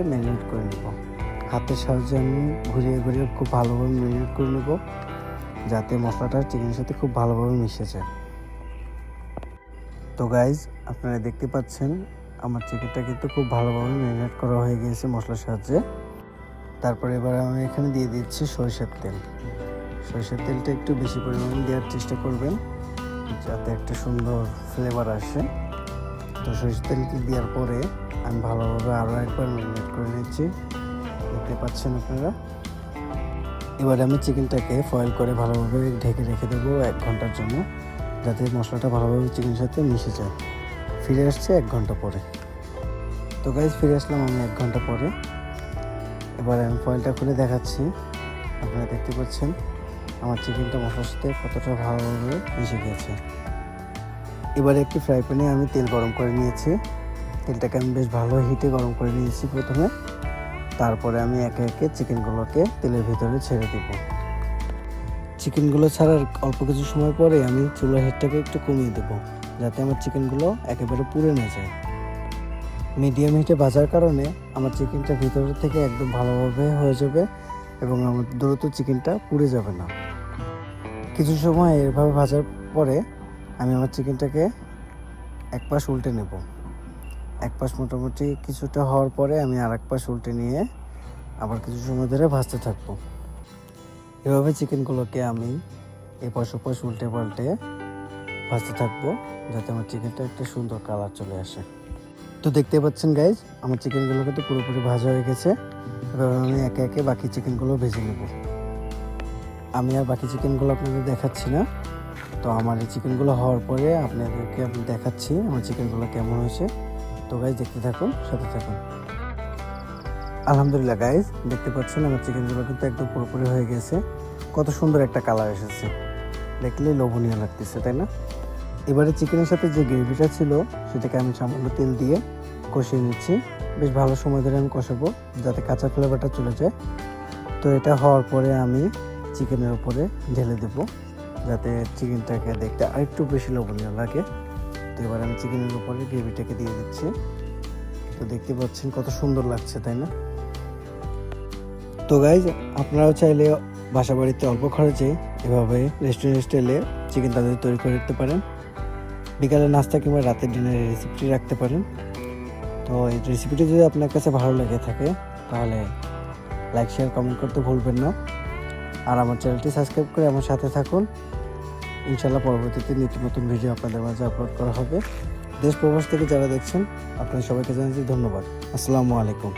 Marinate করে নেব। হাতের সাহায্যে আমি ঘুরিয়ে ঘুরিয়ে খুব ভালোভাবে ম্যারিনেট করে নেব, যাতে মশলাটা চিকেনের সাথে খুব ভালোভাবে মিশে যায়। তো গাইজ, আপনারা দেখতে পাচ্ছেন আমার চিকেনটা কিন্তু খুব ভালোভাবে ম্যারিনেট করা হয়ে গিয়েছে মশলার সাহায্যে। তারপরে এবার আমি এখানে দিয়ে দিচ্ছি সরিষার তেল। সরিষার তেলটা একটু বেশি পরিমাণে দেওয়ার চেষ্টা করবেন, যাতে একটা সুন্দর ফ্লেভার আসে। তো সরিষার তেলটি দেওয়ার পরে আমি ভালোভাবে আরও একবার ম্যারিনেট করে নিচ্ছি, দেখতে পাচ্ছেন আপনারা। এবার আমি চিকেনটাকে ফয়েল করে ভালোভাবে ঢেকে রেখে দেবো 1 ঘন্টার জন্য, যাতে মশলাটা ভালোভাবে চিকেনের সাথে মিশে যায়। ফিরে আসছে 1 ঘন্টা পরে। তো গাইজ, ফিরে আসলাম আমি 1 ঘন্টা পরে। এবার আমি ফয়েলটা খুলে দেখাচ্ছি। আপনারা দেখতে পাচ্ছেন আমার চিকেনটা মশলার সাথে কতটা ভালোভাবে মিশে গিয়েছে। এবারে একটি ফ্রাই প্যানে আমি তেল গরম করে নিয়েছি। তেলটাকে আমি বেশ ভালো হিটে গরম করে নিয়েছি প্রথমে। তারপরে আমি একে একে চিকেনগুলোকে তেলের ভিতরে ছেড়ে দেব। চিকেনগুলো ছাড়ার অল্প কিছু সময় পরে আমি চুলার হিটটাকে একটু কমিয়ে দেব, যাতে আমার চিকেনগুলো একেবারে পুড়ে না যায়। মিডিয়াম হিটে ভাজার কারণে আমার চিকেনটা ভিতর থেকে একদম ভালোভাবে হয়ে যাবে এবং আমার দ্রুত চিকেনটা পুড়ে যাবে না। কিছু সময় এভাবে ভাজার পরে আমি আমার চিকেনটাকে এক পাশ উল্টে নেব। এক পাশ মোটামুটি কিছুটা হওয়ার পরে আমি আর এক পাশ উল্টে নিয়ে আবার কিছু সময় ধরে ভাজতে থাকবো। এভাবে চিকেনগুলোকে আমি এপাশ ওপাশ উল্টে পাল্টে ভাজতে থাকবো, যাতে আমার চিকেনটা একটা সুন্দর কালার চলে আসে। তো দেখতে পাচ্ছেন গাইজ, আমার চিকেনগুলো কিন্তু পুরোপুরি ভাজা হয়ে গেছে। এবার আমি একে একে বাকি চিকেনগুলো ভেজে নেব। আমি আর বাকি চিকেনগুলো আপনাদের দেখাচ্ছি না। তো আমার এই চিকেনগুলো হওয়ার পরে আপনাদেরকে আমি দেখাচ্ছি আমার চিকেনগুলো কেমন হয়েছে। তো গাইজ, দেখতে থাকুন, সাথে থাকুন। আলহামদুলিল্লাহ গাইজ, দেখতে পাচ্ছেন আমার চিকেনগুলো কিন্তু একদম পুরোপুরি হয়ে গেছে। কত সুন্দর একটা কালার এসেছে, দেখলে লোভনীয় লাগতেছে, তাই না? এবারে চিকেনের সাথে যে গ্রেভিটা ছিল সেটাকে আমি সামান্য তেল দিয়ে কষিয়ে নিচ্ছি। বেশ ভালো সময় ধরে আমি কষাবো, যাতে কাঁচা ফ্লেভারটা চলে যায়। তো এটা হওয়ার পরে আমি চিকেনের উপরে ঢেলে দেবো, যাতে চিকেনটাকে দেখতে আরেকটু বেশি লোভনীয় লাগে। তো এবার আমি চিকেনের উপরে গ্রেভিটাকে দিয়ে দিচ্ছি। তো দেখতে পাচ্ছেন কত সুন্দর লাগছে, তাই না? তো গাইজ, আপনারাও চাইলে বাসা বাড়িতে অল্প খরচে এভাবে রেস্টুরেন্ট স্টাইলে চিকেন তান্দুরি তৈরি করে রাখতে পারেন। বিকালে নাস্তা কিংবা রাতের ডিনারের রেসিপিটি রাখতে পারেন। তো এই রেসিপিটি যদি আপনার কাছে ভালো লেগে থাকে তাহলে লাইক, শেয়ার, কমেন্ট করতে ভুলবেন না। আর আমার চ্যানেলটি সাবস্ক্রাইব করে আমার সাথে থাকুন। ইনশাল্লাহ পরবর্তীতে নিত্য নতুন ভিডিও আপনাদের মাঝে আপলোড করা হবে। দেশ প্রবাস থেকে যারা দেখছেন, আপনাদের সবাইকে জানাচ্ছি ধন্যবাদ। আসসালামু আলাইকুম।